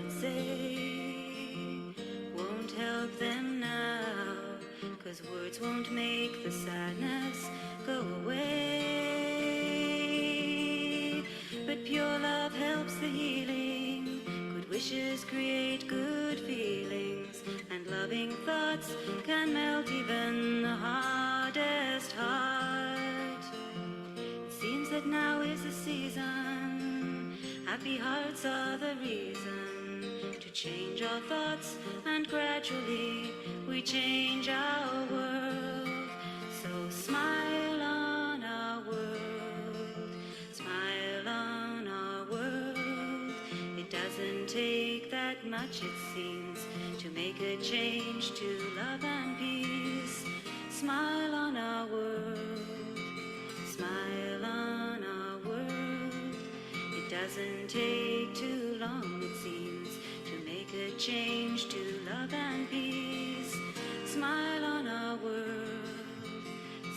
might say won't help them now, 'cause words won't make the sadness go away. But pure love helps the healing, good wishes create good feelings, and loving thoughts can melt even the hardest heart. It seems that now is the season, happy hearts are the reason to change our thoughts, and gradually we change our world. So smile on our world, smile on our world. It doesn't take that much, it seems, to make a change to love and peace. Smile on our world, smile on our world. It doesn't take too long, it seems, to make a change to love and peace. Smile on our world,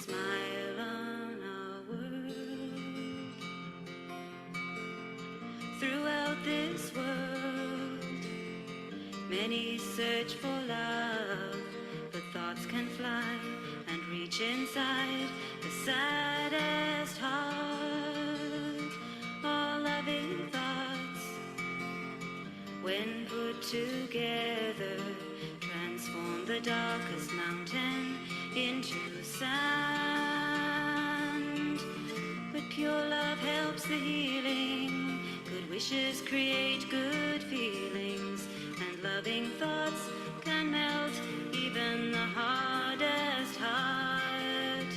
smile on our world. Throughout this world, many search for love, but thoughts can fly and reach inside the saddest heart. All loving thoughts, when put together, transform the darkest mountain into sand. But pure love helps the healing, good wishes create good feelings, and loving thoughts can melt even the hardest heart.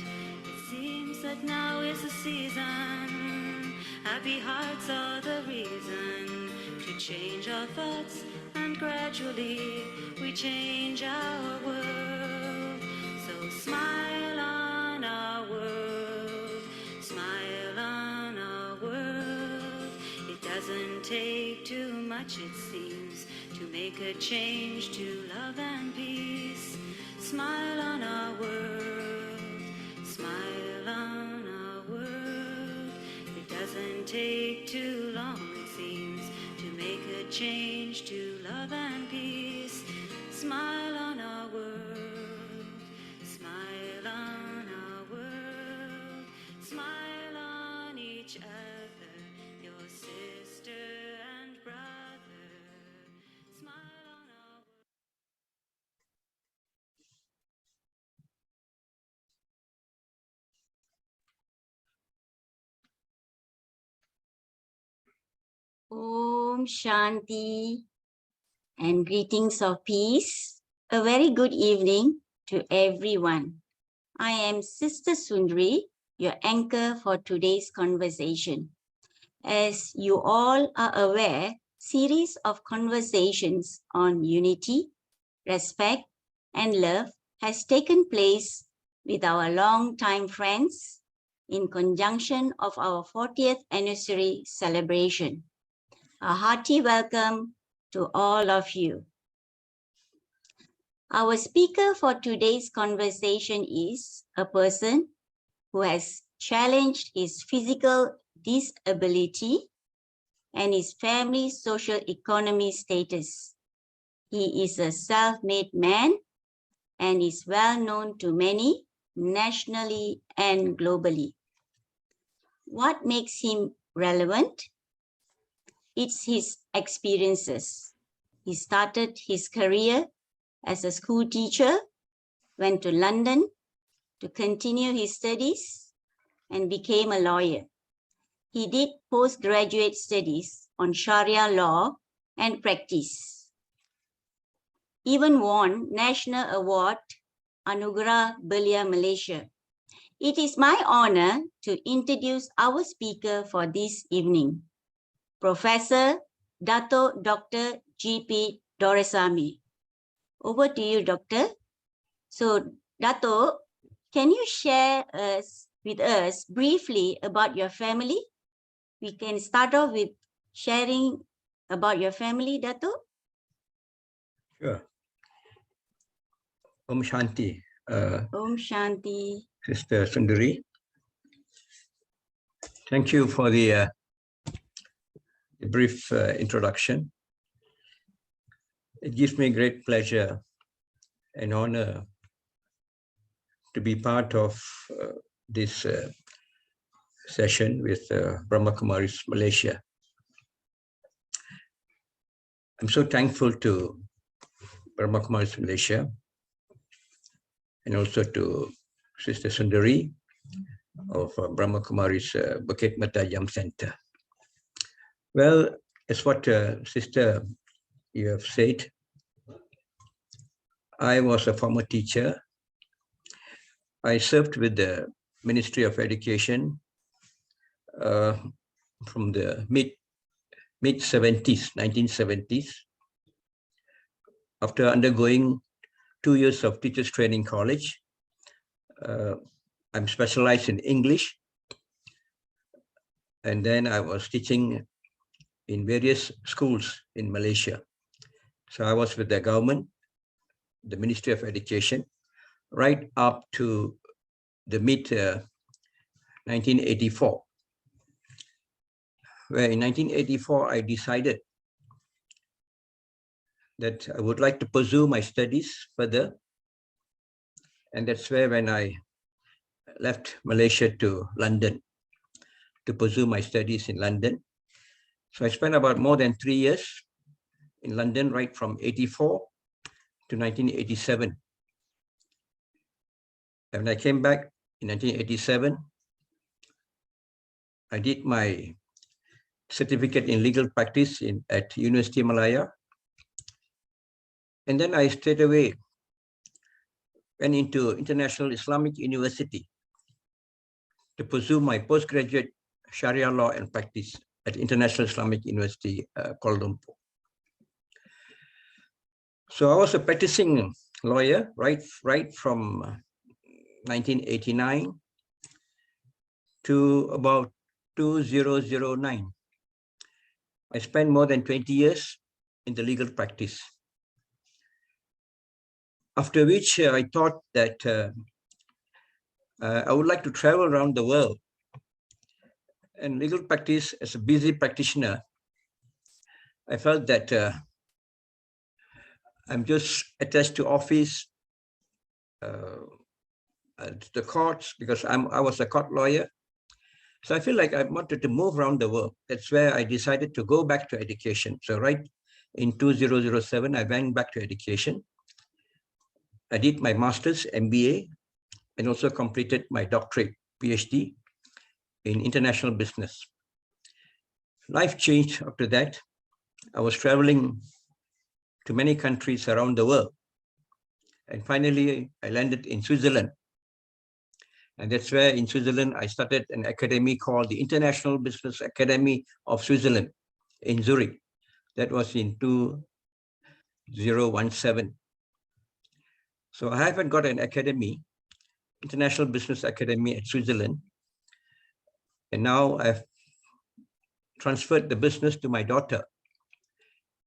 It seems that now is the season, happy hearts are the reason to change our thoughts, and gradually we change our world. So smile on our world, smile on our world. It doesn't take too much, it seems, to make a change to love and peace. Smile on our world, smile on our world. It doesn't take too long, it seems, to make a change to love and peace. Smile on our world, smile on our world. Smile on each other, your sister and brother. Smile on our world. Om Shanti and greetings of peace. A very good evening to everyone. I am Sister Sundari, your anchor for today's conversation. As you all are aware, series of conversations on unity, respect, and love has taken place with our longtime friends in conjunction of our 40th anniversary celebration. A hearty welcome to all of you. Our speaker for today's conversation is a person who has challenged his physical disability and his family's social economy status. He is a self-made man and is well known to many nationally and globally. What makes him relevant? It's his experiences. He started his career as a school teacher, went to London to continue his studies, and became a lawyer. He did postgraduate studies on Sharia law and practice. Even won National Award Anugerah Belia Malaysia. It is my honor to introduce our speaker for this evening, Professor Dato Dr. G.P. Doraisamy. Over to you, Doctor. So, Dato, can you share with us briefly about your family? We can start off with sharing about your family, Dato. Sure. Om Shanti. Om Shanti. Sister Sundari. Thank you for the brief introduction. It gives me great pleasure and honor to be part of this session with Brahma Kumaris Malaysia. I'm so thankful to Brahma Kumaris Malaysia and also to Sister Sundari of Brahma Kumaris Bukit Mata Yam Center. Well, as what Sister you have said, I was a former teacher. I served with the Ministry of Education from the mid-70s, 1970s. After undergoing 2 years of teachers training college, I'm specialized in English. And then I was teaching in various schools in Malaysia. So I was with the government, the Ministry of Education, right up to the mid-1984. Where in 1984, I decided that I would like to pursue my studies further. And that's where when I left Malaysia to London to pursue my studies in London. So I spent about more than 3 years in London, right from 84 to 1987. And when I came back in 1987, I did my certificate in legal practice at University of Malaya. And then I straight away went into International Islamic University to pursue my postgraduate Sharia law and practice at International Islamic University, Kuala Lumpur. So I was a practicing lawyer right from 1989 to about 2009. I spent more than 20 years in the legal practice. After which I thought that I would like to travel around the world. And legal practice, as a busy practitioner, I felt that I'm just attached to office, the courts, because I was a court lawyer. So I feel like I wanted to move around the world. That's where I decided to go back to education. So right in 2007, I went back to education. I did my master's, MBA, and also completed my doctorate, PhD, in international business. Life changed after that. I was traveling to many countries around the world. And finally, I landed in Switzerland. And that's where in Switzerland, I started an academy called the International Business Academy of Switzerland in Zurich. That was in 2017. So I haven't got an academy, International Business Academy at Switzerland. And now I've transferred the business to my daughter.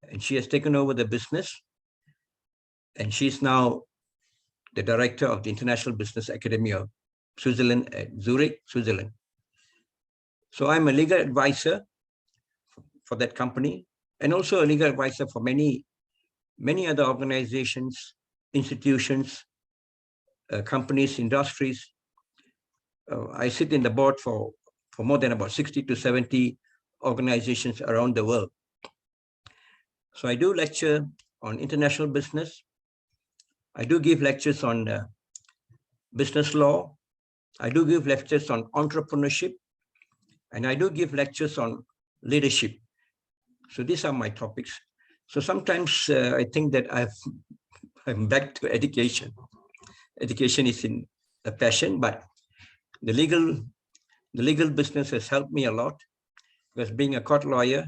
And she has taken over the business. And she's now the director of the International Business Academy of Switzerland at Zurich, Switzerland. So I'm a legal advisor for that company and also a legal advisor for many other organizations, institutions, companies, industries. I sit in the board for more than about 60 to 70 organizations around the world. So I do lecture on international business. I do give lectures on business law. I do give lectures on entrepreneurship. And I do give lectures on leadership. So these are my topics. So sometimes I think that I'm back to education. Education is in a passion, but the legal business has helped me a lot. Because being a court lawyer,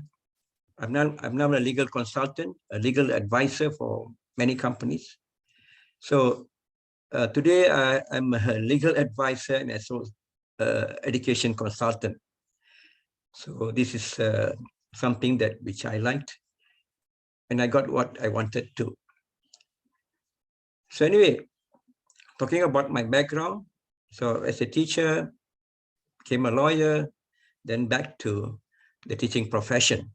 I'm now a legal consultant, a legal advisor for many companies. So today I'm a legal advisor and also education consultant. So this is something which I liked, and I got what I wanted to. So anyway, talking about my background. So as a teacher, became a lawyer, then back to the teaching profession.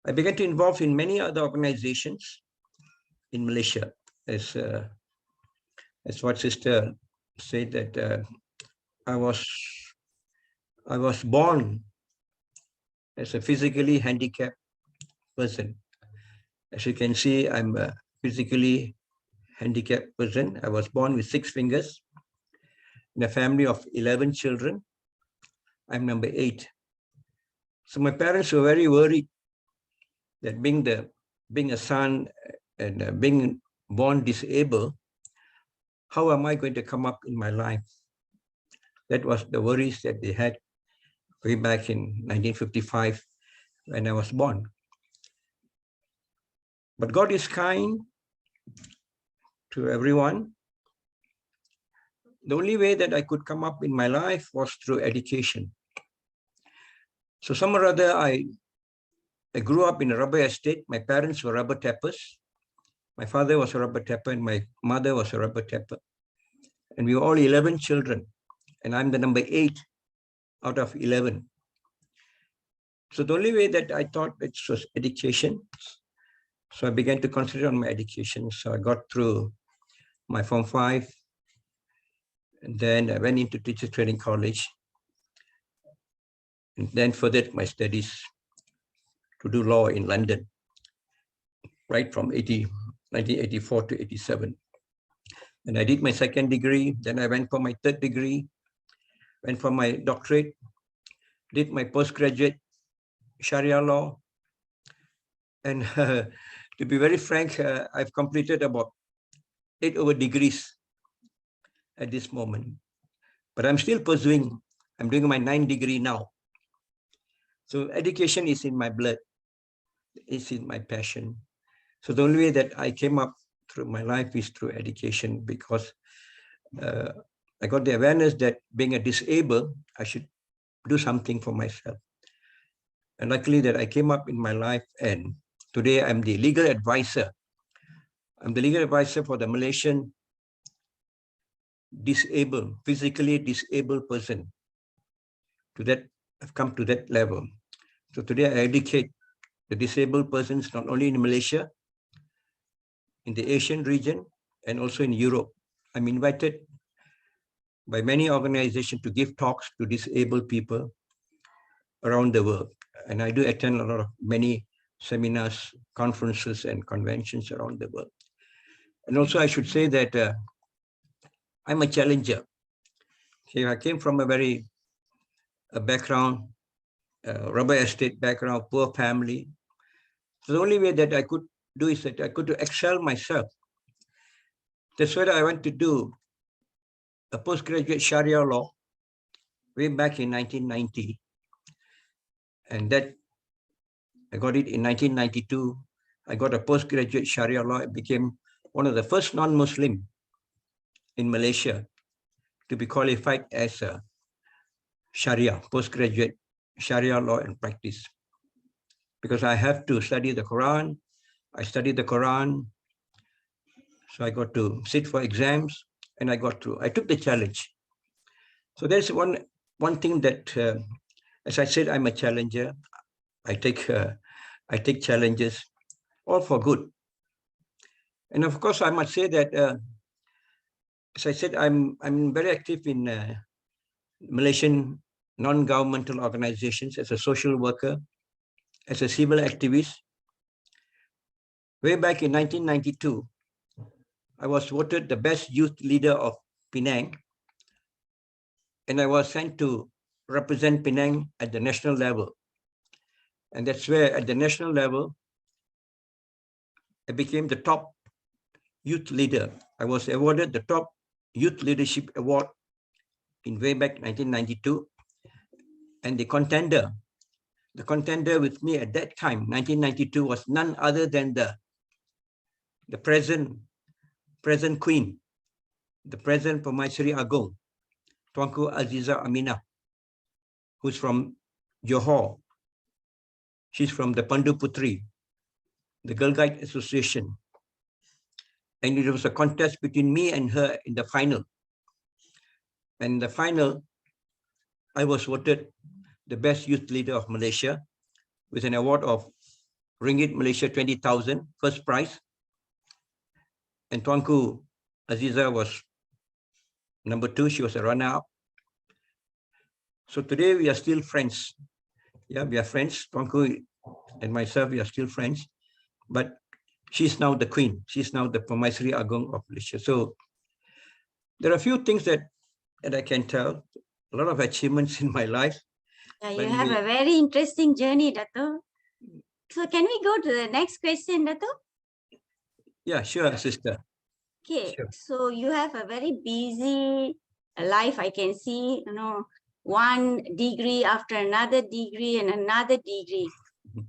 I began to involve in many other organizations in Malaysia. As what sister said, that I was born as a physically handicapped person. As you can see, I'm a physically handicapped person. I was born with 6 fingers in a family of 11 children. I'm number 8. So my parents were very worried that being a son and being born disabled, how am I going to come up in my life? That was the worries that they had way back in 1955 when I was born. But God is kind to everyone. The only way that I could come up in my life was through education. So some or other, I grew up in a rubber estate. My parents were rubber tappers. My father was a rubber tapper and my mother was a rubber tapper. And we were all 11 children. And I'm the number 8 out of 11. So the only way that I thought it was education. So I began to concentrate on my education. So I got through my Form 5. And then I went into teacher training college. And then furthered my studies to do law in London, right from 1984 to 87. And I did my 2nd degree. Then I went for my 3rd degree, went for my doctorate, did my postgraduate Sharia law. And to be very frank, I've completed about 8 over degrees at this moment. But I'm still pursuing. I'm doing my 9th degree now. So education is in my blood. It's in my passion. So the only way that I came up through my life is through education, because I got the awareness that being a disabled, I should do something for myself. And luckily that I came up in my life, and today I'm the legal advisor. I'm the legal advisor for the Malaysian physically disabled person. To that, I've come to that level. So today I educate the disabled persons not only in Malaysia, in the Asian region, and also in Europe. I'm invited by many organizations to give talks to disabled people around the world. And I do attend many seminars, conferences, and conventions around the world. And also I should say that I'm a challenger. Okay, I came from a background, rubber estate background, poor family. So the only way that I could do is that I could excel myself. That's why I went to do a postgraduate Sharia law way back in 1990. And that I got it in 1992. I got a postgraduate Sharia law. I became one of the first non-Muslim in Malaysia to be qualified as a Sharia, postgraduate Sharia law and practice. Because I have to study the Quran. I studied the Quran. So I got to sit for exams and I got through. I took the challenge. So there's one thing that, as I said, I'm a challenger. I take challenges, all for good. And of course, I must say that, as I said, I'm very active in Malaysian non-governmental organizations as a social worker, as a civil activist. Way back in 1992, I was voted the best youth leader of Penang, and I was sent to represent Penang at the national level. And that's where, at the national level, I became the top youth leader. I was awarded the top youth leadership award in way back 1992. And the contender with me at that time, 1992, was none other than the present queen, the present Permaisuri Agong, Tuanku Aziza Aminah, who's from Johor. She's from the Pandu Putri, the Girl Guide Association. And it was a contest between me and her in the final. And in the final, I was voted the best youth leader of Malaysia with an award of ringgit Malaysia 20,000, first prize. And Tuanku Aziza was number 2. She was a runner-up. So today we are still friends. Yeah, we are friends. Tuanku and myself, we are still friends. But she's now the queen. She's now the Permaisuri Agong of Malaysia. So there are a few things that I can tell. A lot of achievements in my life. Yeah, you have a very interesting journey, Dato. So can we go to the next question, Dato? Yeah, sure, sister. Okay, Sure. so you have a very busy life. I can see, one degree after another degree and another degree.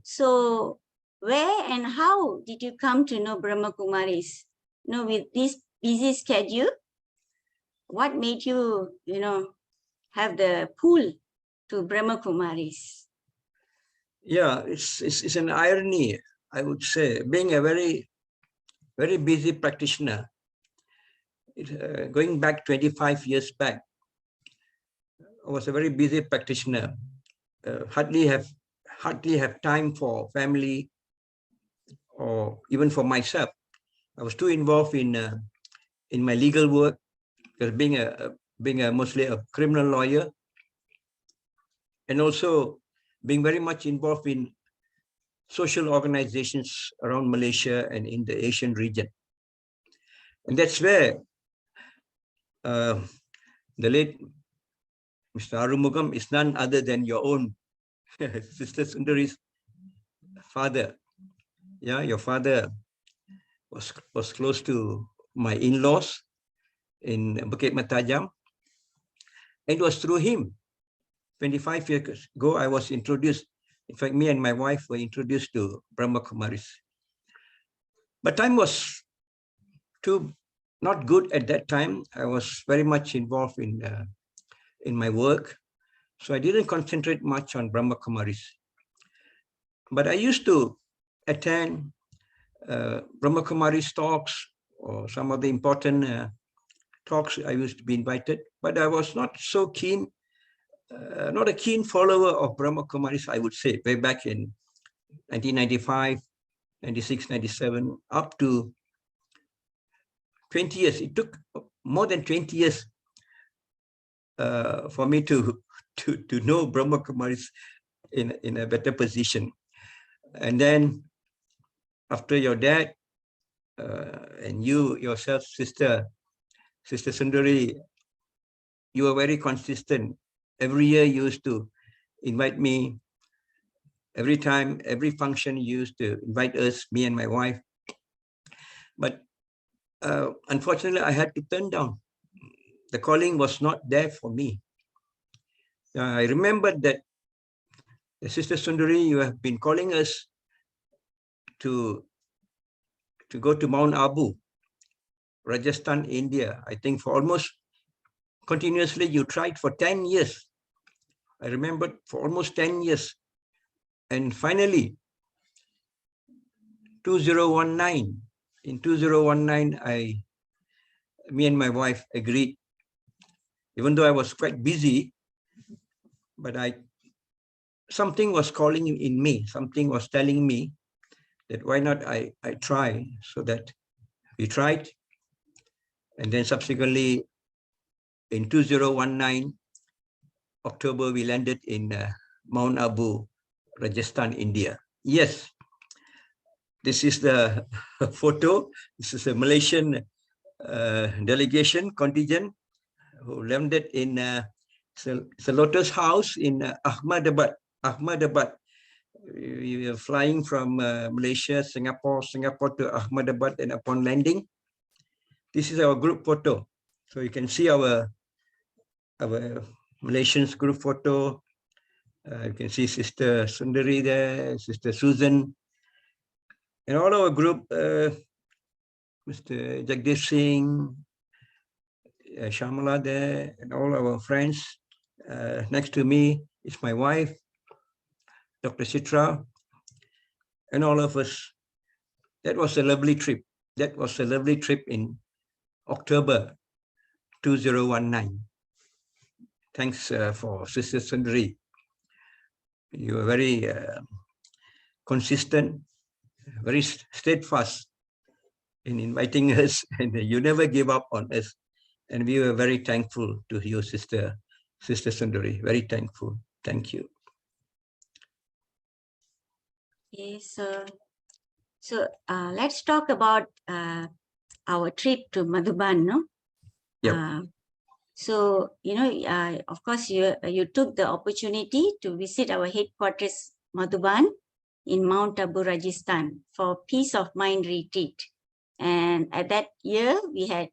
So where and how did you come to know Brahma Kumaris? With this busy schedule, what made you, have the pull to Brahma Kumaris? Yeah, it's an irony, I would say, being a very, very busy practitioner. Going back 25 years back, I was a very busy practitioner. Hardly have time for family or even for myself. I was too involved in my legal work, because being mostly a criminal lawyer, and also being very much involved in social organizations around Malaysia and in the Asian region. And that's where the late Mr. Arumugam is none other than your own Sister Sundari's father. Yeah, your father was close to my in-laws in Bukit Matajam. It was through him. 25 years ago, I was introduced. In fact, me and my wife were introduced to Brahma Kumaris. But time was not good at that time. I was very much involved in my work, so I didn't concentrate much on Brahma Kumaris. But I used to attend Brahma Kumaris talks or some of the important talks. I used to be invited, but I was not so keen, not a keen follower of Brahma Kumaris, I would say, way back in 1995, 96, 97, up to 20 years. It took more than 20 years for me to know Brahma Kumaris in a better position. And then after your dad and you yourself, Sister Sundari, you were very consistent. Every year you used to invite me. Every time, every function, you used to invite us, me and my wife. But unfortunately, I had to turn down. The calling was not there for me. I remember that Sister Sundari, you have been calling us to go to Mount Abu, Rajasthan, India. I think for almost continuously, you tried for 10 years. I remember for almost 10 years. And finally, 2019, in 2019, me and my wife agreed, even though I was quite busy, but something was calling in me, something was telling me that why not I try. So that we tried. And then subsequently, in 2019, October, we landed in Mount Abu, Rajasthan, India. Yes, this is the photo. This is a Malaysian delegation contingent who landed in the Lotus House in Ahmedabad. We were flying from Malaysia, Singapore to Ahmedabad, and upon landing, this is our group photo. So you can see our Malaysians group photo. You can see Sister Sundari there, Sister Susan, and all our group, Mr. Jagdish Singh, Shamala there, and all our friends. Next to me is my wife, Dr. Chitra, and all of us. That was a lovely trip. That was a lovely trip in October 2019. Thanks for Sister Sundari. You were very consistent very steadfast in inviting us, and you never gave up on us. And we were very thankful to you, Sister Sundari. Very thankful. Thank you. Okay, so let's talk about our trip to Madhuban, no? Yep. So, of course, you took the opportunity to visit our headquarters, Madhuban, in Mount Abu, Rajasthan, for Peace of Mind retreat. And at that year, we had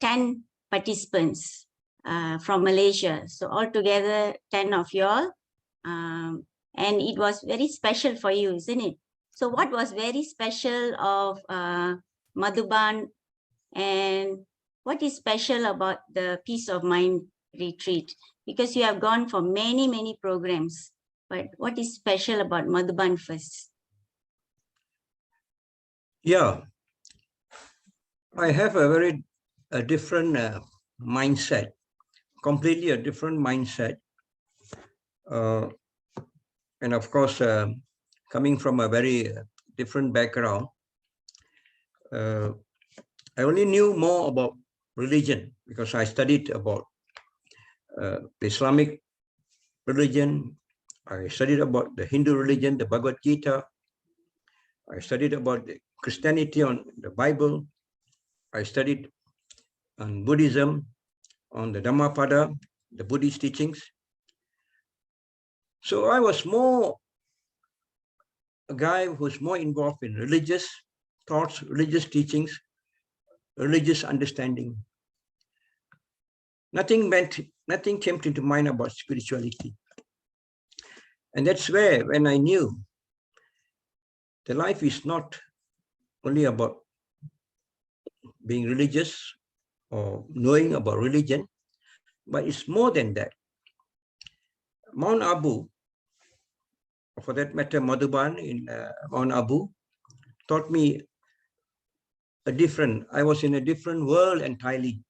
10 participants from Malaysia. So altogether, 10 of y'all. And it was very special for you, isn't it? So what was very special of Madhuban, and what is special about the Peace of Mind retreat? Because you have gone for many, many programs, but what is special about Madhuban first? Yeah, I have a very different mindset, completely a different mindset. And of course, coming from a very different background, I only knew more about religion because I studied about the Islamic religion. I studied about the Hindu religion, the Bhagavad Gita. I studied about the Christianity on the Bible. I studied on Buddhism, on the Dhammapada, the Buddhist teachings. So I was more a guy who's more involved in religious thoughts, religious teachings, religious understanding. Nothing came into mind about spirituality. And that's where, when I knew the life is not only about being religious or knowing about religion, but it's more than that. Mount Abu, for that matter, Madhuban in Mount Abu, taught me I was in a different world entirely.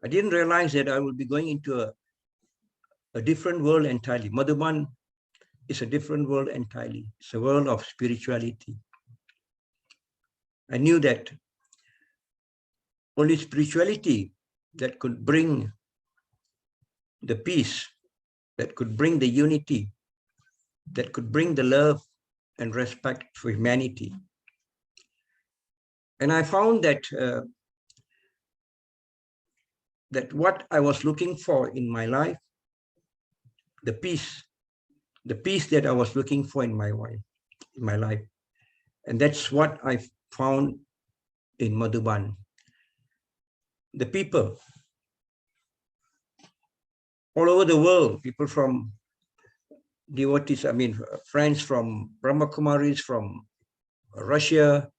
I didn't realize that I would be going into a different world entirely. Madhuban is a different world entirely. It's a world of spirituality. I knew that only spirituality that could bring the peace, that could bring the unity, that could bring the love and respect for humanity. And I found that that what I was looking for in my life, the peace that I was looking for in my life. And that's what I found in Madhuban. The people all over the world, people from devotees, friends from Brahma Kumaris, from Russia,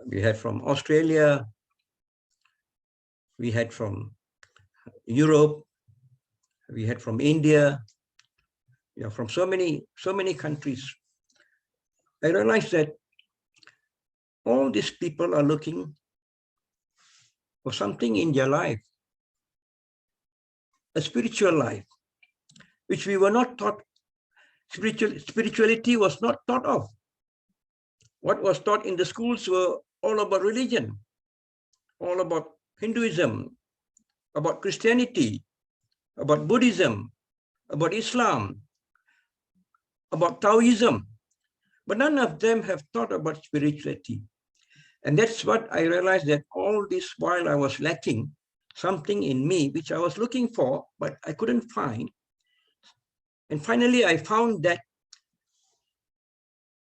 we had from Australia, we had from Europe, we had from India, from so many countries. I realized that all these people are looking for something in their life, a spiritual life, which we were not taught. Spirituality was not taught of. What was taught in the schools were all about religion, all about Hinduism, about Christianity, about Buddhism, about Islam, about Taoism. But none of them have thought about spirituality. And that's what I realized, that all this while I was lacking something in me, which I was looking for, but I couldn't find. And finally, I found that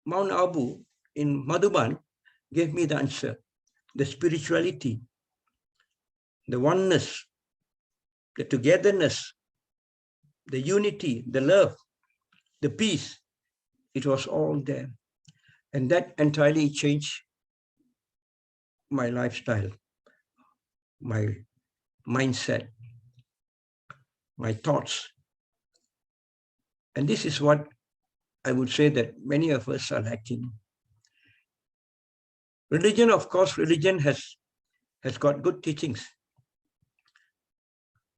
Mount Abu in Madhuban gave me the answer, the spirituality, the oneness, the togetherness, the unity, the love, the peace. It was all there. And that entirely changed my lifestyle, my mindset, my thoughts. And this is what I would say that many of us are lacking. Religion, of course, religion has got good teachings.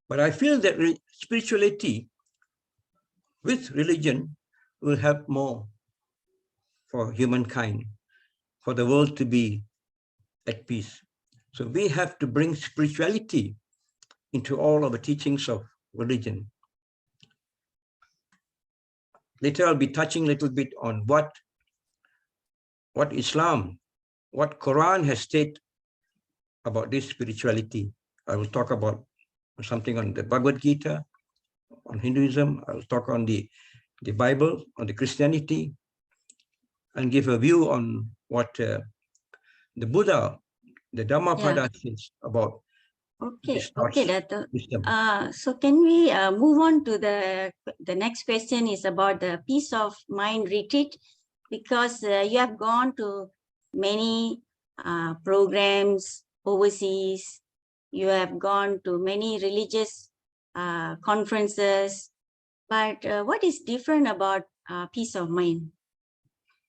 But I feel that spirituality with religion will help more. for humankind, for the world to be at peace. So we have to bring spirituality into all of the teachings of religion. Later I'll be touching a little bit on what Islam, what Quran has stated about this spirituality. I will talk about something on the Bhagavad Gita, on Hinduism. I will talk on the Bible, on the Christianity, and give a view on what the Buddha, the Dhammapada says about Okay, this thoughts, okay, Dato. wisdom. So can we move on to the next question is about the peace of mind retreat, because you have gone to many programs overseas. You have gone to many religious conferences, but what is different about peace of mind?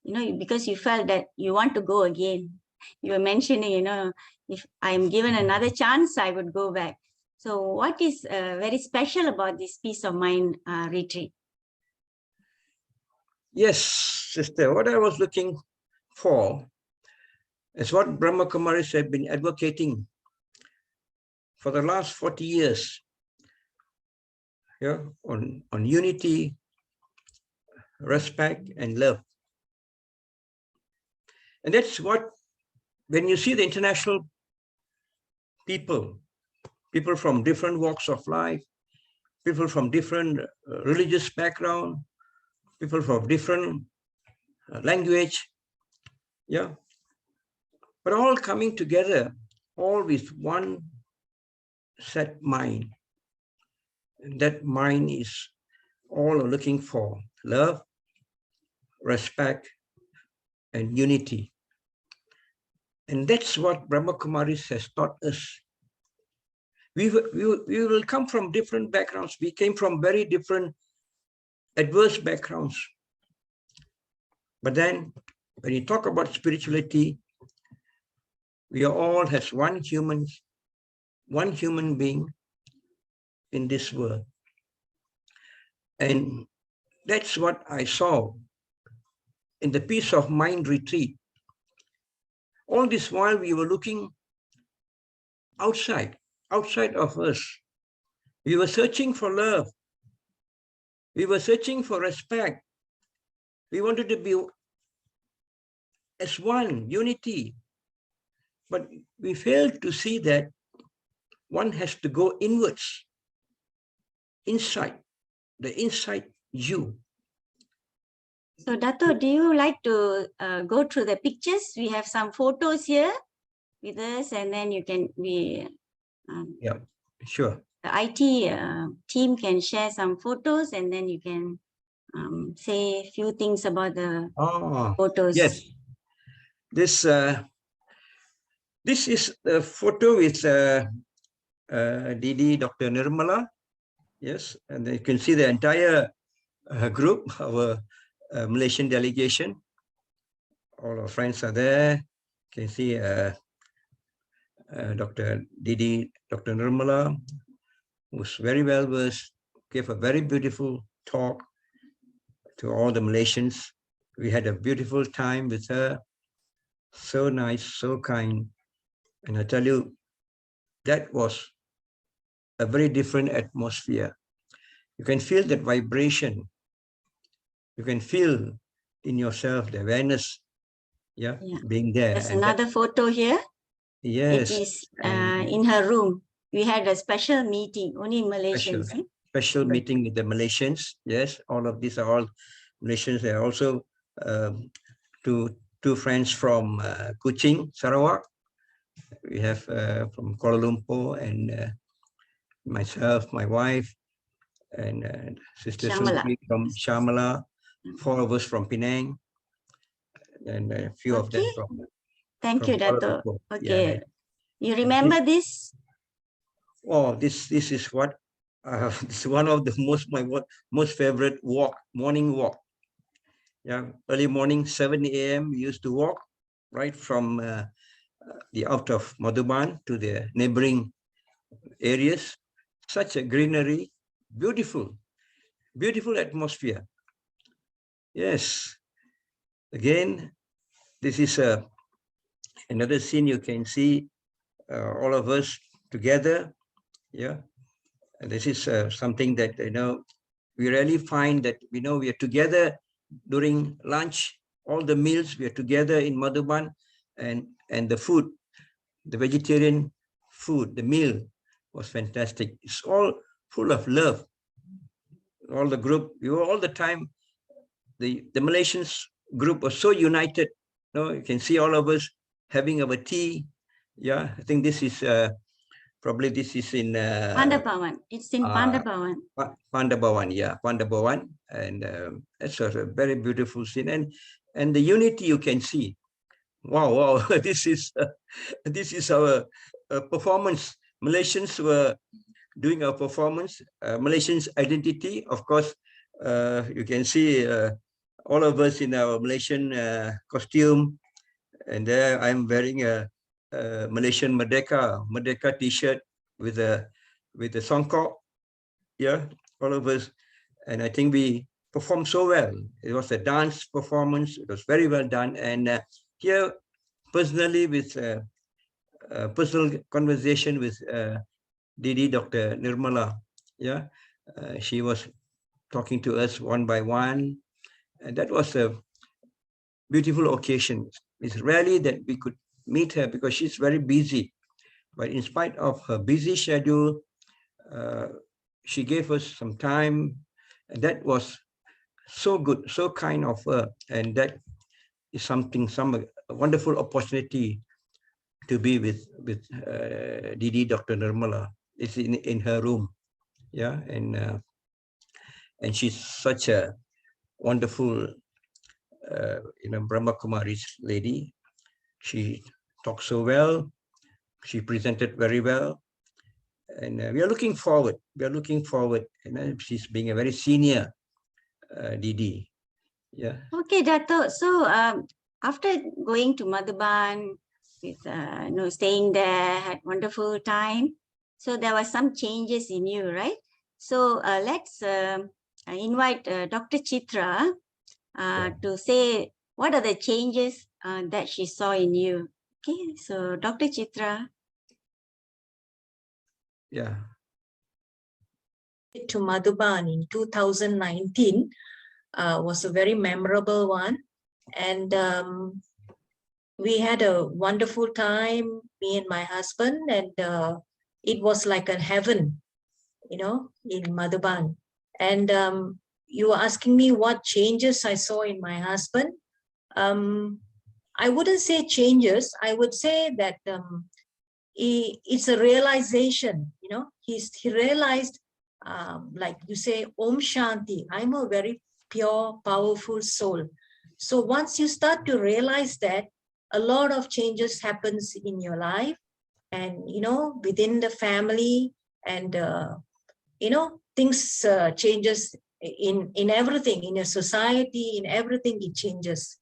You know, because you felt that you want to go again. You were mentioning, you know, if I'm given another chance, I would go back. So what is very special about this peace of mind retreat? Yes, sister, what I was looking for is what Brahma Kumaris have been advocating for the last 40 years, on unity, respect, and love. And that's what, when you see the international people from different walks of life, people from different religious background, people from different language, but all coming together, all with one set mind. And that mind is all looking for love, respect, and unity. And that's what Brahma Kumaris has taught us. We will come from different backgrounds. We came from very different adverse backgrounds. But then when you talk about spirituality, we are all as one human being in this world. And that's what I saw in the Peace of Mind retreat. All this while we were looking outside of us. We were searching for love. We were searching for respect. We wanted to be as one, unity. But we failed to see that one has to go inwards, inside, the inside you. So Dato, do you like to go through the pictures? We have some photos here with us, and then you can Yeah, sure. the IT team can share some photos, and then you can say a few things about the photos. Yes. This is the photo with Didi, Dr. Nirmala. Yes, and you can see the entire group, our Malaysian delegation. All our friends are there. You can see Dr. Didi, Dr. Nirmala, who's very well versed, gave a very beautiful talk to all the Malaysians. We had a beautiful time with her. So nice, so kind. And I tell you, that was a very different atmosphere. You can feel that vibration. You can feel in yourself the awareness, being there. There's another photo here. Yes. It is in her room. We had a special meeting, only Malaysians. Special meeting with the Malaysians. Yes, all of these are all Malaysians. There are also two friends from Kuching, Sarawak. We have from Kuala Lumpur, and myself, my wife, and Sister Susi from Shamala, 4 of us from Penang, and a few of them from Thank you, Dato. Okay. You remember this? Oh, this is what this is one of the most favorite morning walk. Yeah, early morning, 7 a.m. we used to walk right from the out of Madhuban to the neighboring areas. Such a greenery, beautiful atmosphere. Yes. Again, this is another scene. You can see all of us together. Yeah, and this is something that we rarely find, that we are together during lunch. All the meals we are together in Madhuban, and the food, the vegetarian food, the meal was fantastic. It's all full of love. All the group, we were all the time. The Malaysians group was so united. You can see all of us having our tea. Yeah, I think this is probably this is in Pandapawan. It's in Pandapawan. Pandapawan, yeah, Pandapawan, and that's a very beautiful scene, and the unity you can see. Wow, this is our performance. Malaysians were doing our performance. Malaysians identity, of course. You can see all of us in our Malaysian costume, and there I'm wearing a Malaysian Merdeka T-shirt with a songkok. Yeah, all of us, and I think we performed so well. It was a dance performance. It was very well done, and here personally with personal conversation with Didi, Dr. Nirmala. Yeah, she was talking to us one by one, and that was a beautiful occasion. It's rarely that we could meet her because she's very busy, but in spite of her busy schedule, she gave us some time, and that was so good, so kind of her, and that is some wonderful opportunity to be with Didi, Dr. Nirmala. It's in her room. Yeah, and she's such a wonderful Brahma Kumari's lady. She talked so well. She presented very well, and we are looking forward. And she's being a very senior Didi. Yeah. Okay, Dato. So after going to Madhuban, with staying there, had wonderful time. So there were some changes in you, right? So let's invite Dr. Chitra to say what are the changes that she saw in you. Okay, so Dr. Chitra. Yeah. To Madhuban in 2019 was a very memorable one, and we had a wonderful time, me and my husband, and it was like a heaven, in Madhuban. And you were asking me what changes I saw in my husband. I wouldn't say changes. I would say that it's a realization. He realized, like you say, Om Shanti. I'm a very pure, powerful soul. So once you start to realize that, a lot of changes happens in your life, and within the family, and things changes in everything, in your society, in everything, it changes.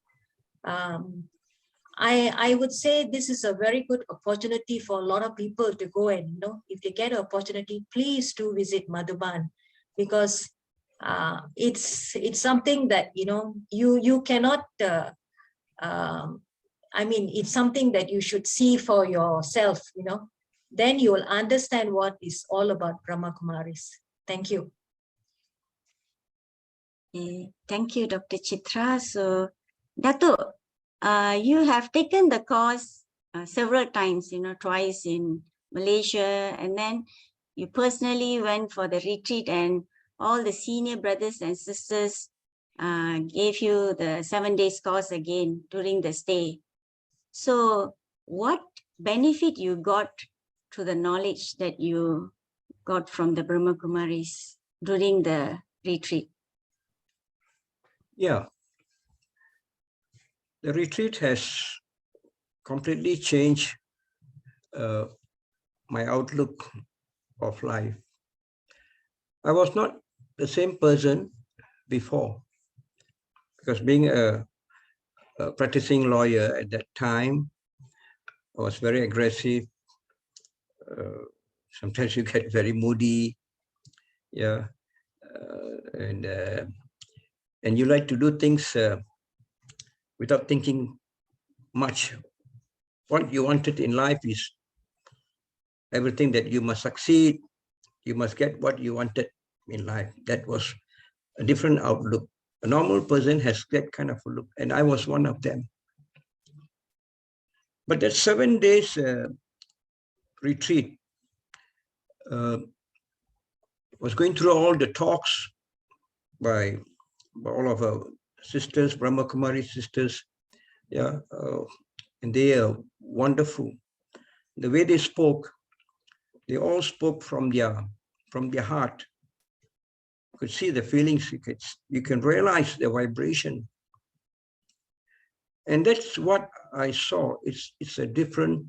I would say this is a very good opportunity for a lot of people to go, and if they get an opportunity, please do visit Madhuban, because it's something that you cannot. I mean, it's something that you should see for yourself. Then you will understand what is all about Brahma Kumaris. Thank you. Thank you, Dr. Chitra. So, Dato, you have taken the course several times, twice in Malaysia, and then you personally went for the retreat, and all the senior brothers and sisters gave you the 7 days course again during the stay. So what benefit you got to the knowledge that you got from the Brahma Kumaris during the retreat? Yeah. The retreat has completely changed my outlook of life. I was not the same person before, because being a practicing lawyer at that time, I was very aggressive. Sometimes you get very moody, yeah, and you like to do things without thinking much. What you wanted in life is everything that you must succeed. You must get what you wanted in life. That was a different outlook. A normal person has that kind of a look, and I was one of them. But that 7 days retreat was going through all the talks by all of our sisters, Brahma Kumari sisters, yeah, and they are wonderful. The way they spoke, they all spoke from their heart. You could see the feelings, you can realize the vibration. And that's what I saw. It's a different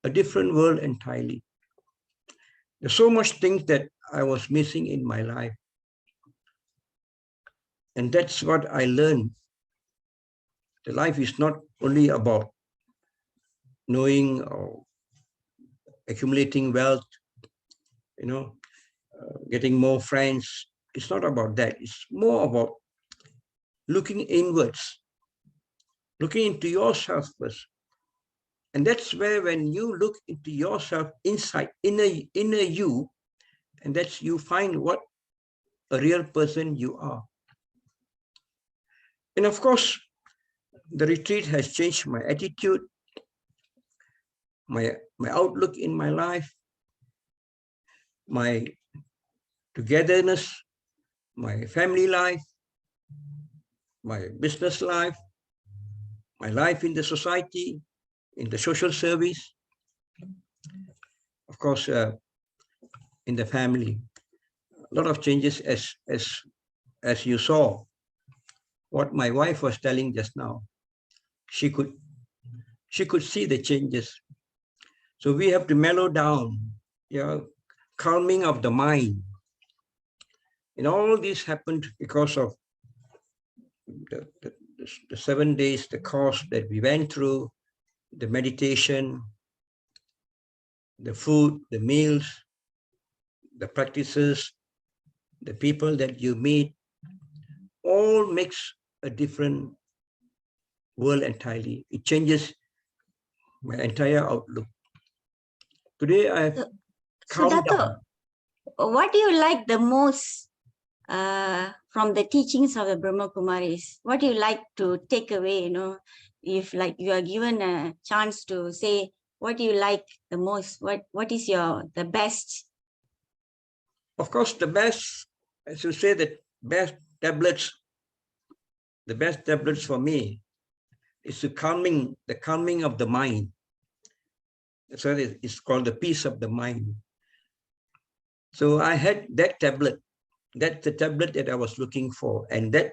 world entirely. There's so much things that I was missing in my life. And that's what I learned. The life is not only about knowing or accumulating wealth, getting more friends. It's not about that. It's more about looking inwards, looking into yourself first. And that's where, when you look into yourself inside, inner you, and that's you find what a real person you are. And of course, the retreat has changed my attitude, my outlook in my life, my togetherness, my family life, my business life, my life in the society, in the social service, of course, in the family. A lot of changes, as you saw, what my wife was telling just now. She could see the changes. So we have to mellow down, calming of the mind. And all this happened because of the 7 days, the course that we went through, the meditation, the food, the meals, the practices, the people that you meet, all makes a different world entirely. It changes my entire outlook. Today I have calmed down. What do you like the most from the teachings of the Brahma Kumaris? What do you like to take away? If like you are given a chance to say, what do you like the most? What is the best? Of course, the best, as you say, the best tablets for me is the calming of the mind. That's why it's called the peace of the mind. So I had that tablet. That's the tablet that I was looking for. And that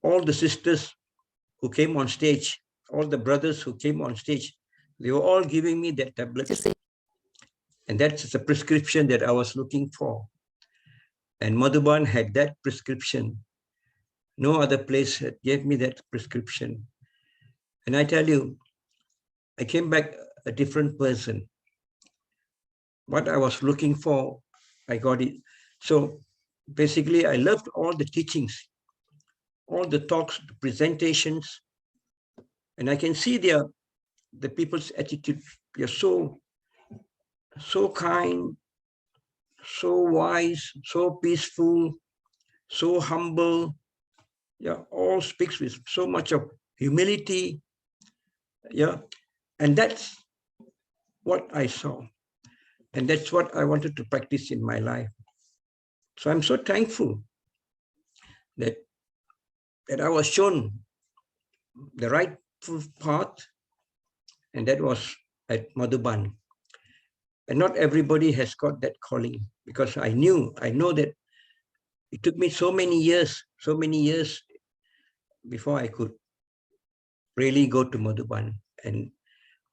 all the sisters who came on stage, all the brothers who came on stage, they were all giving me that tablet. And that's the prescription that I was looking for. And Madhuban had that prescription. No other place gave me that prescription. And I tell you, I came back a different person. What I was looking for, I got it. So basically, I loved all the teachings, all the talks, the presentations, and I can see the people's attitude. They're so kind, so wise, so peaceful, so humble. Yeah, all speaks with so much of humility. Yeah, and that's what I saw. And that's what I wanted to practice in my life. So I'm so thankful that I was shown the right path, and that was at Madhuban. And not everybody has got that calling, because I know that it took me so many years before I could really go to Madhuban. And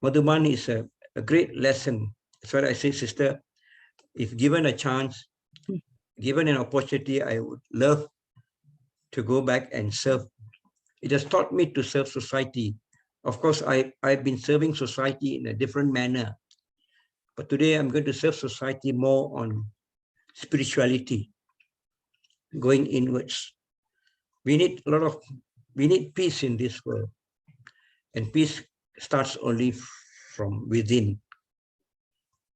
Madhuban is a great lesson. That's what I say, sister, if given a chance, given an opportunity, I would love to go back and serve. It has taught me to serve society. Of course, I've been serving society in a different manner. But today I'm going to serve society more on spirituality, going inwards. We need a lot of We need peace in this world. And peace starts only from within.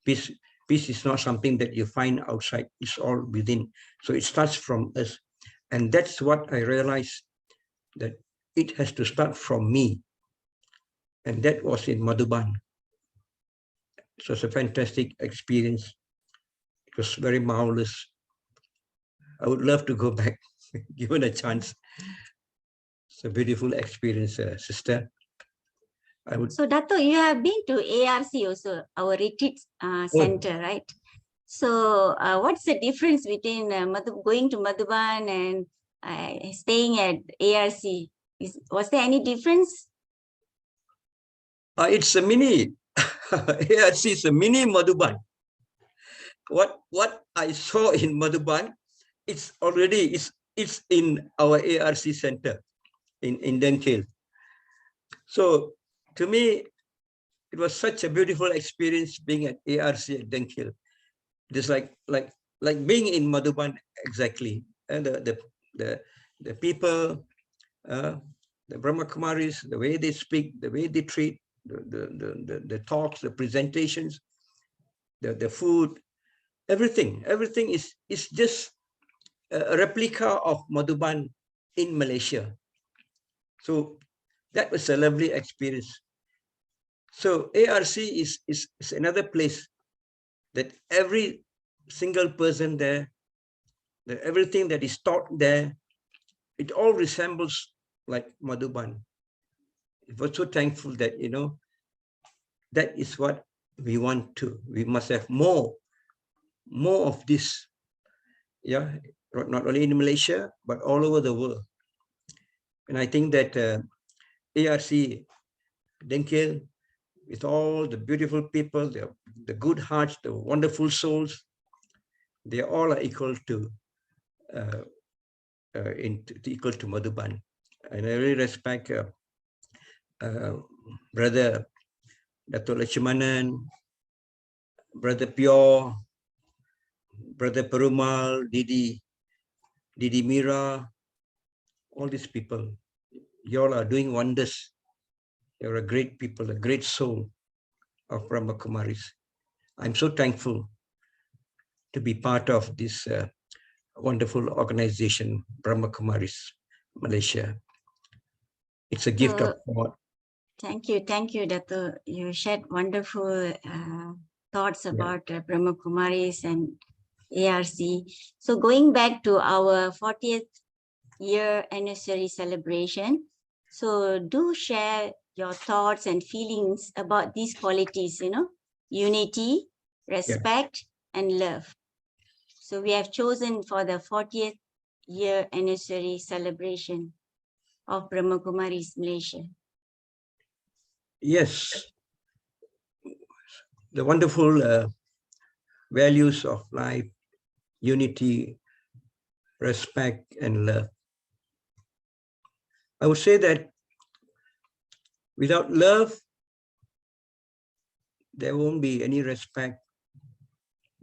Peace is not something that you find outside. It's all within. So it starts from us. And that's what I realized, that it has to start from me. And that was in Madhuban. It was a fantastic experience. It was very marvelous. I would love to go back, given a chance. It's a beautiful experience, sister. I would. So Dato, you have been to ARC also, our retreat center, right? So what's the difference between going to Madhuban and staying at ARC? Was there any difference? It's a mini, ARC is a mini Madhuban. What I saw in Madhuban, it's already, it's in our ARC center in Denkhil. So to me, it was such a beautiful experience being at ARC at Denkhil. Just like being in Madhuban exactly, and the people, the Brahma Kumaris, the way they speak, the way they treat, the talks, the presentations, the food, everything is just a replica of Madhuban in Malaysia. So that was a lovely experience. So ARC is another place that every single person there, that everything that is taught there, it all resembles like Madhuban. I was so thankful that, that is what we want to. We must have more of this. Yeah, not only in Malaysia, but all over the world. And I think that ARC, Denkhil, with all the beautiful people, the good hearts, the wonderful souls, they all are equal to equal to Madhuban. And I really respect Brother Dato Lachmanan, Brother Pure, Brother Perumal, Didi Mira, all these people. You all are doing wonders. You're a great people, a great soul of Brahma Kumaris. I'm so thankful to be part of this wonderful organization, Brahma Kumaris, Malaysia. It's a gift of God. Thank you, Dato. You shared wonderful thoughts about Brahma Kumaris and ARC. So going back to our 40th year anniversary celebration, so do share your thoughts and feelings about these qualities, unity, respect, and love. So we have chosen for the 40th year anniversary celebration of Brahma Kumaris, Malaysia. Yes, the wonderful values of life, unity, respect, and love. I would say that without love, there won't be any respect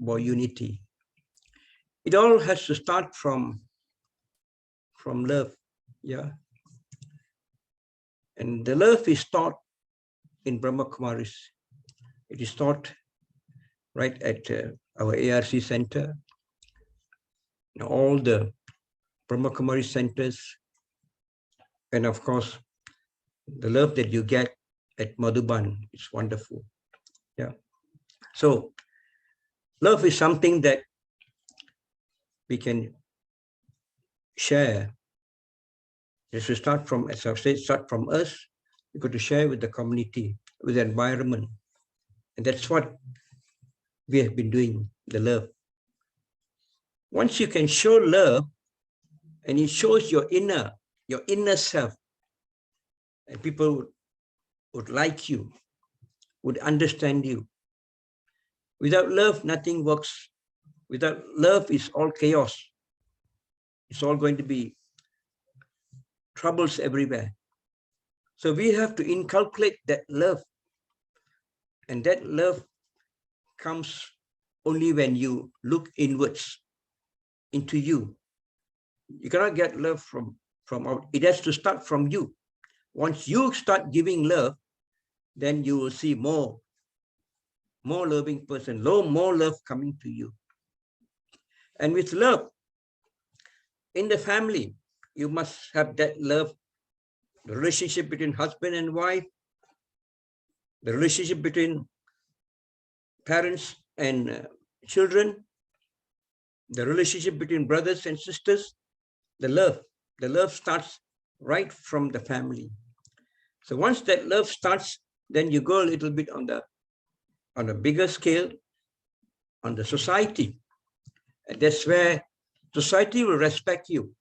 or unity. It all has to start from love, yeah. And the love is taught in Brahma Kumaris. It is taught right at our ARC center, all the Brahma Kumaris centers, and of course, the love that you get at Madhuban is wonderful. Yeah. So love is something that we can share. As we start from, as I've said, start from us, we got to share with the community, with the environment. And that's what we have been doing, the love. Once you can show love, and it shows your inner self, and people would like you, would understand you. Without love, nothing works. Without love, it's all chaos. It's all going to be troubles everywhere. So we have to inculcate that love. And that love comes only when you look inwards into you. You cannot get love from It has to start from you. Once you start giving love, then you will see more loving person, more love coming to you. And with love, in the family, you must have that love, the relationship between husband and wife, the relationship between parents and children, the relationship between brothers and sisters, the love starts right from the family. So once that love starts, then you go a little bit on a bigger scale, on the society. And that's where society will respect you.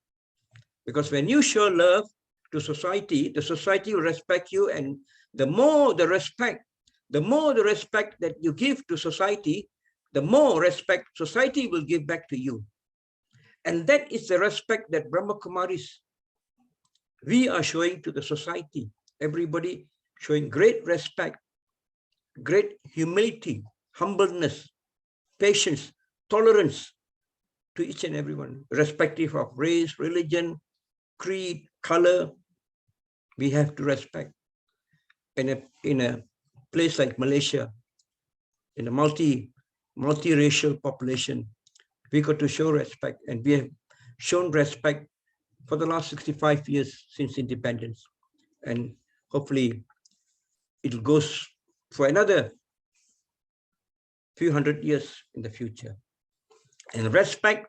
Because when you show love to society, the society will respect you. And the more the respect that you give to society, the more respect society will give back to you. And that is the respect that Brahma Kumaris, we are showing to the society. Everybody showing great respect, great humility, humbleness, patience, tolerance to each and everyone, irrespective of race, religion, creed, color. We have to respect. In a place like Malaysia, in a multiracial population, we got to show respect, and we have shown respect for the last 65 years since independence. And hopefully it goes for another few hundred years in the future. And respect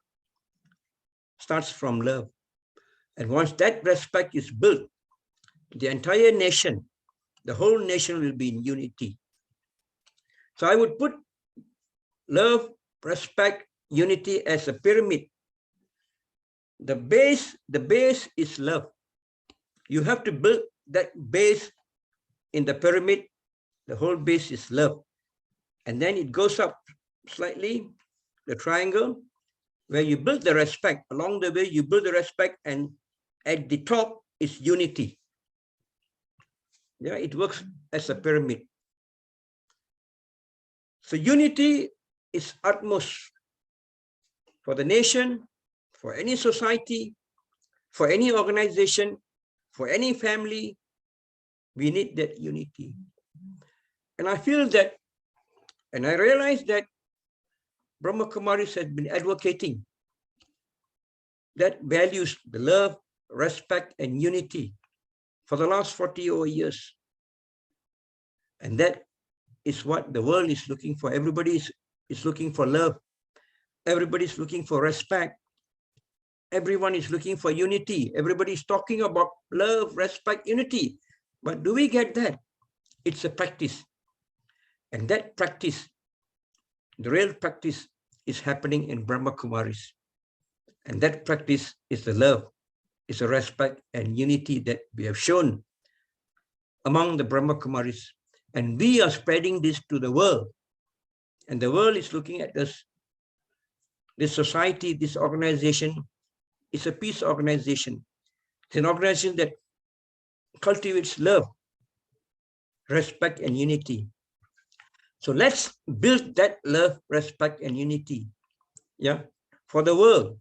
starts from love. And once that respect is built, the entire nation, the whole nation will be in unity. So I would put love, respect, unity as a pyramid. The base is love. You have to build that base in the pyramid. The whole base is love. And then it goes up slightly, the triangle, where you build the respect. Along the way, you build the respect, and at the top is unity. Yeah, it works as a pyramid. So unity is utmost for the nation, for any society, for any organization, for any family. We need that unity. And I feel that, and I realize that Brahma Kumaris has been advocating that values, the love, respect, and unity for the last 40 over years. And that is what the world is looking for. Everybody is looking for love. Everybody is looking for respect. Everyone is looking for unity. Everybody is talking about love, respect, unity. But do we get that? It's a practice. And that practice, the real practice, is happening in Brahma Kumaris. And that practice is the love, is the respect and unity that we have shown among the Brahma Kumaris. And we are spreading this to the world. And the world is looking at us. This society, this organization is a peace organization. It's an organization that cultivates love, respect, and unity. So let's build that love, respect, and unity, yeah, for the world.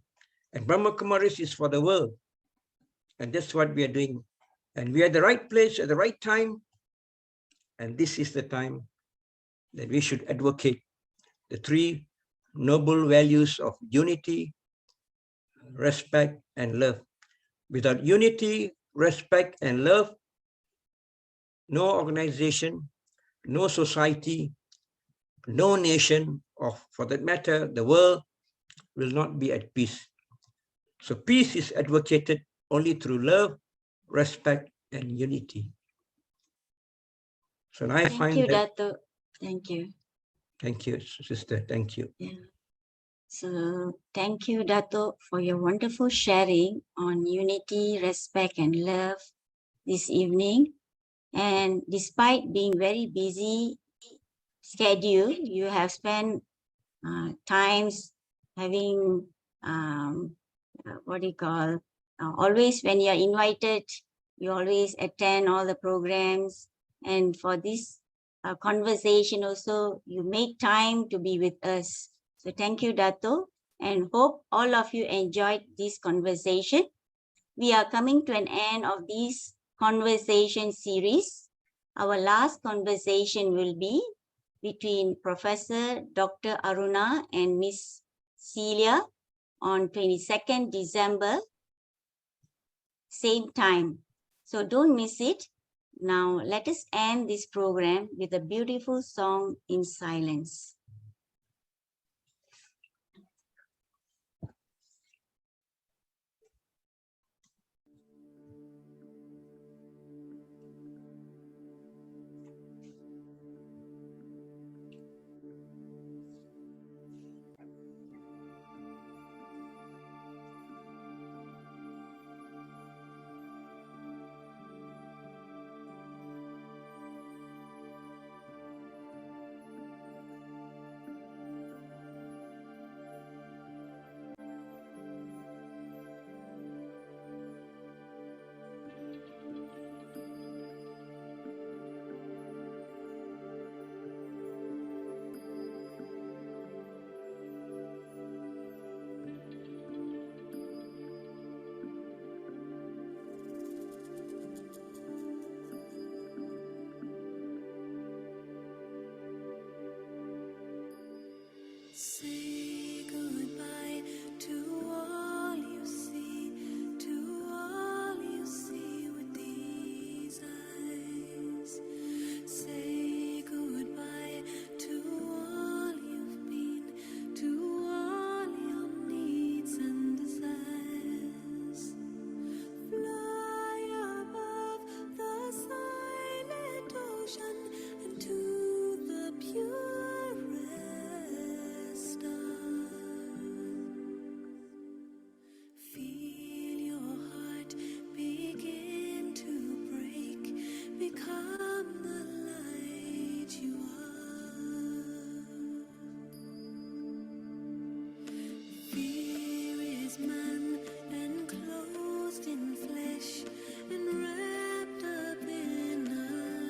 And Brahma Kumaris is for the world. And that's what we are doing. And we are at the right place at the right time. And this is the time that we should advocate the three noble values of unity, respect, and love. Without unity, respect, and love, no organization, no society, no nation, or for that matter, the world will not be at peace. So peace is advocated only through love, respect, and unity. So I find you, that. Dato. Thank you. Thank you, sister. Thank you. Yeah. So thank you, Dato, for your wonderful sharing on unity, respect, and love this evening. And despite being very busy schedule, you have spent times having always when you're invited, you always attend all the programs. And for this conversation also, you make time to be with us. So thank you, Dato, and hope all of you enjoyed this conversation. we are coming to an end of this conversation series. Our last conversation will be between Professor Dr. Aruna and Miss Celia on 22nd December, same time. So don't miss it. Now let us end this program with a beautiful song in silence. Say goodbye to all you see with these eyes. Say goodbye to all you've been, to all your needs and desires. Fly above the silent ocean and to the purest star. Feel your heart begin to break, become the light you are. Fear is man enclosed in flesh and wrapped up in a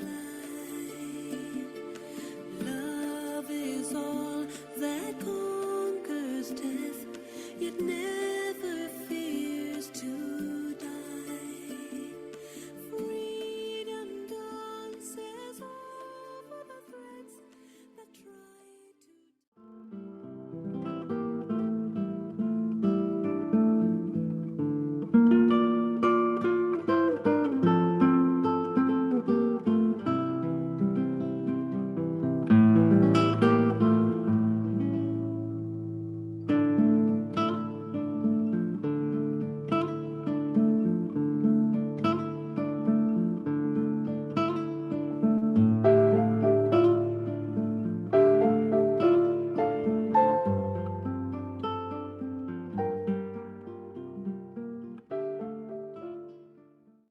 lie. Love is all that conquers death, yet never